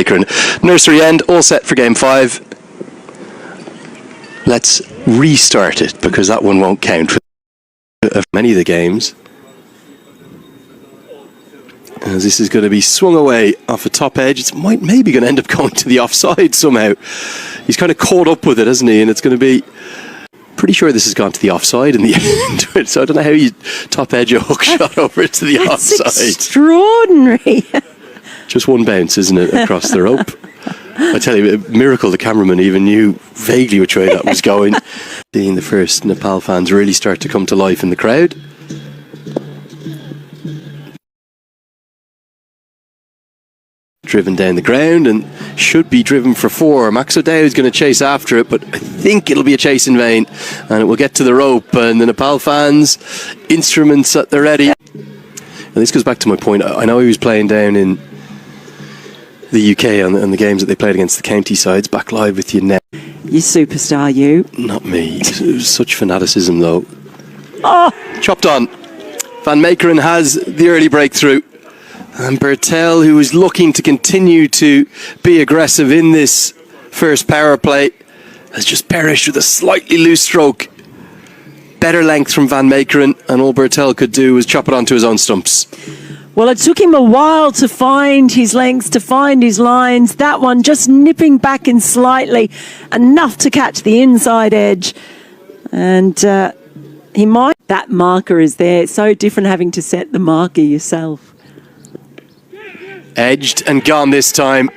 Macron. Nursery end, all set for game 5. Let's restart it because that one won't count of many of the games. As this is going to be swung away off a top edge. It's maybe going to end up going to the offside somehow. He's kind of caught up with it, hasn't he? And it's going to be... Pretty sure this has gone to the offside in the end. So I don't know how you top edge a hook shot over to the offside. That's extraordinary. Just one bounce, isn't it, across the rope? I tell you, a miracle the cameraman even knew vaguely which way that was going. Seeing the first Nepal fans really start to come to life in the crowd. Driven down the ground and should be driven for 4. Max O'Dowd is going to chase after it, but I think it'll be a chase in vain and it will get to the rope, and the Nepal fans, instruments at the ready. And this goes back to my point. I know he was playing down in the UK on the games that they played against the county sides. Back live with you now. You superstar, you. Not me. It was such fanaticism though. Oh! Chopped on. Van Meekeren has the early breakthrough. And Bertel, who is looking to continue to be aggressive in this first power play, has just perished with a slightly loose stroke. Better length from Van Meekeren, and all Bertel could do was chop it onto his own stumps. Well, it took him a while to find his lengths, to find his lines. That one just nipping back in slightly, enough to catch the inside edge. And he might... That marker is there. It's so different having to set the marker yourself. Edged and gone this time.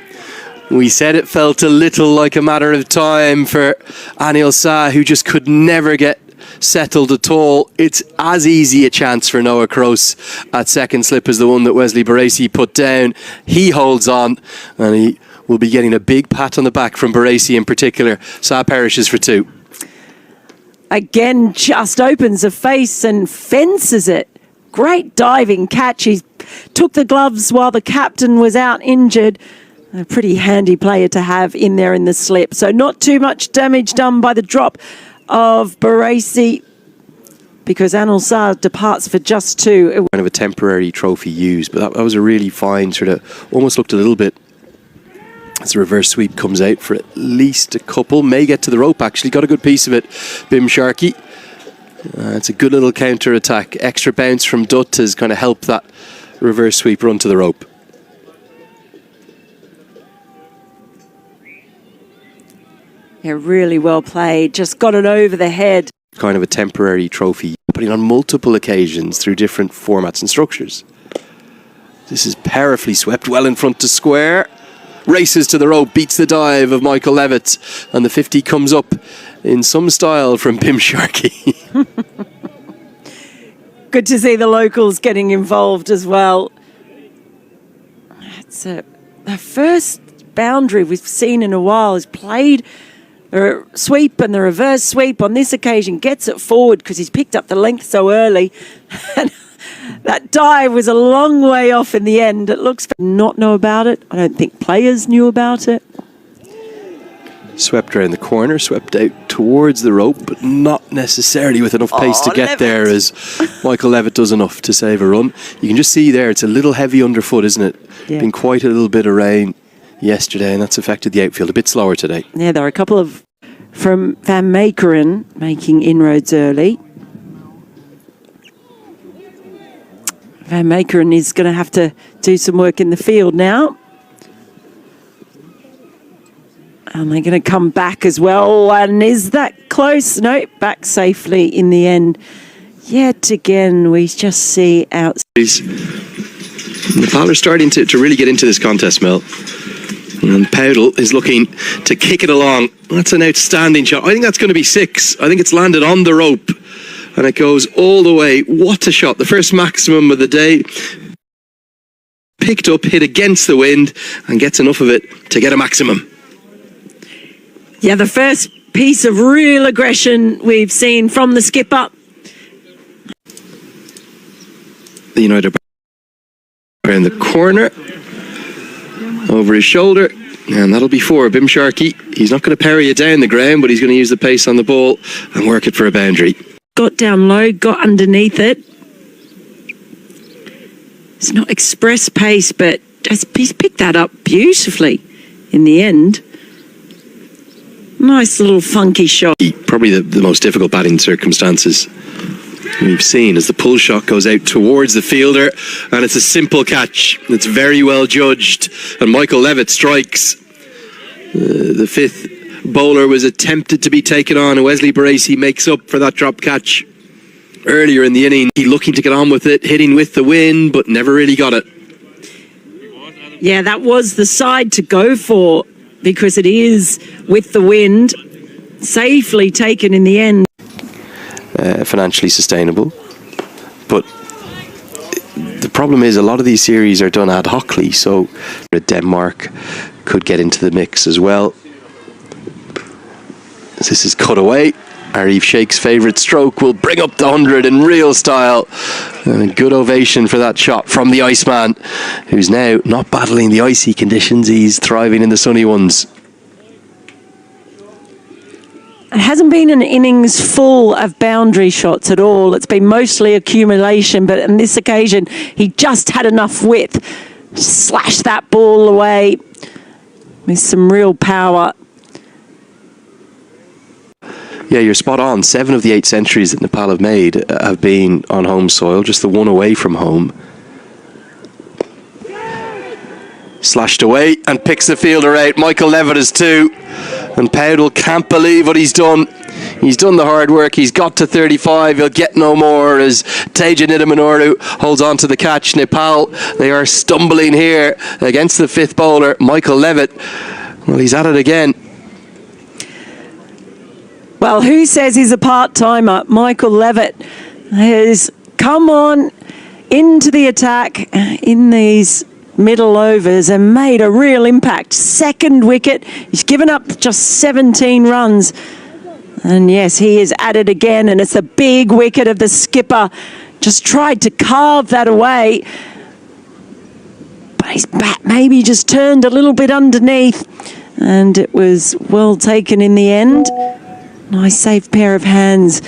We said it felt a little like a matter of time for Anil Shah, who just could never get settled at all. It's as easy a chance for Noah Kroos at second slip as the one that Wesley Baresi put down. He holds on and he will be getting a big pat on the back from Baresi in particular. Shah perishes for 2. Again, just opens a face and fences it. Great diving catch. He took the gloves while the captain was out injured. A pretty handy player to have in there in the slip. So not too much damage done by the drop of Baresi, because Anil Shah departs for just 2. Kind of a temporary trophy used, but that was a really fine sort of, almost looked a little bit as the reverse sweep comes out for at least a couple. May get to the rope actually, got a good piece of it, Bim Sharkey. It's a good little counter attack. Extra bounce from Dutt has kind of helped that reverse sweep run to the rope. Yeah, really well played. Just got it over the head. Kind of a temporary trophy, putting on multiple occasions through different formats and structures. This is powerfully swept well in front to square. Races to the rope, beats the dive of Michael Levitt, and the 50 comes up in some style from Bim Sharkey. Good to see the locals getting involved as well. It's the first boundary we've seen in a while. Is played the sweep and the reverse sweep. On this occasion gets it forward because he's picked up the length so early. And that dive was a long way off in the end. It looks not know about it. I don't think players knew about it. Swept around the corner, swept out towards the rope, but not necessarily with enough pace to get there, as Michael Levitt does enough to save a run. You can just see there, it's a little heavy underfoot, isn't it? Yeah. Been quite a little bit of rain yesterday, and that's affected the outfield a bit slower today. Yeah, there are a couple of from Van Meekeren making inroads early. Van Meekeren is going to have to do some work in the field now. And they're going to come back as well. And is that close? No, back safely in the end. Yet again, we just see out. Nepal are starting to really get into this contest, Mel. And Powdle is looking to kick it along. That's an outstanding shot. I think that's going to be 6. I think it's landed on the rope. And it goes all the way. What a shot. The first maximum of the day. Picked up, hit against the wind, and gets enough of it to get a maximum. Yeah, the first piece of real aggression we've seen from the skipper. The United around the corner, over his shoulder, and that'll be 4. Bim Sharkey. He's not going to parry it down the ground, but he's going to use the pace on the ball and work it for a boundary. Got down low, got underneath it. It's not express pace, but he's picked that up beautifully. in the end. Nice little funky shot. Probably the most difficult batting circumstances we've seen as the pull shot goes out towards the fielder, and it's a simple catch. It's very well judged, and Michael Levitt strikes. The fifth bowler was attempted to be taken on, and Wesley Baracey makes up for that drop catch earlier in the inning. He looking to get on with it, hitting with the wind, but never really got it. Yeah, that was the side to go for, because it is with the wind, safely taken in the end. Financially sustainable, but the problem is a lot of these series are done ad hocly, so Denmark could get into the mix as well. This is cut away. Arif Sheikh's favourite stroke will bring up the 100 in real style. And a good ovation for that shot from the Iceman, who's now not battling the icy conditions, he's thriving in the sunny ones. It hasn't been an innings full of boundary shots at all. It's been mostly accumulation, but on this occasion, he just had enough width. Slashed that ball away with some real power. Yeah, you're spot on. 7 of the 8 centuries that Nepal have made have been on home soil, just the one away from home. Slashed away and picks the fielder out. Michael Levitt is 2. And Powdell can't believe what he's done. He's done the hard work. He's got to 35. He'll get no more as Teja Nidamanoru holds on to the catch. Nepal, they are stumbling here against the 5th bowler, Michael Levitt. Well, he's at it again. Well, who says he's a part-timer? Michael Levitt has come on into the attack in these middle overs and made a real impact. 2nd wicket. He's given up just 17 runs. And yes, he is at it again, and it's a big wicket of the skipper. Just tried to carve that away. But his bat maybe just turned a little bit underneath, and it was well taken in the end. Nice safe pair of hands.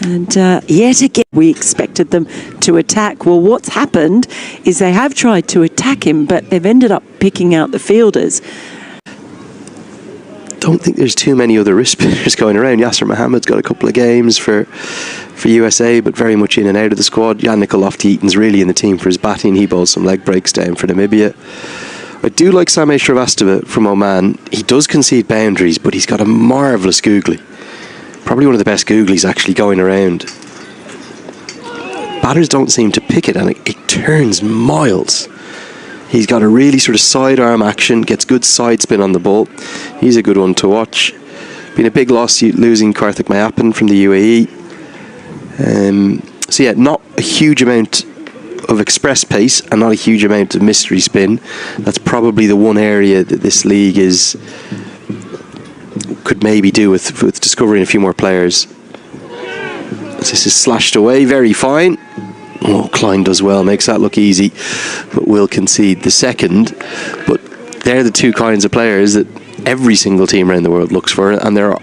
And yet again, we expected them to attack. Well, what's happened is they have tried to attack him, but they've ended up picking out the fielders. Don't think there's too many other wrist spinners going around. Yasser Mohammad's got a couple of games for USA, but very much in and out of the squad. Yannick Lofty-Eaton's really in the team for his batting. He bowls some leg breaks down for Namibia. I do like Sameh Shrivastava from Oman. He does concede boundaries, but he's got a marvellous googly. Probably one of the best googlies actually going around. Batters don't seem to pick it, and it turns miles. He's got a really sort of sidearm action, gets good side spin on the ball. He's a good one to watch. Been a big loss losing Karthik Mayappan from the UAE. So yeah, not a huge amount of express pace and not a huge amount of mystery spin. That's probably the one area that this league could maybe do with discovering a few more players. This is slashed away, very fine. Oh, Klein does well, makes that look easy, but will concede the 2nd. But they're the 2 kinds of players that every single team around the world looks for, and there are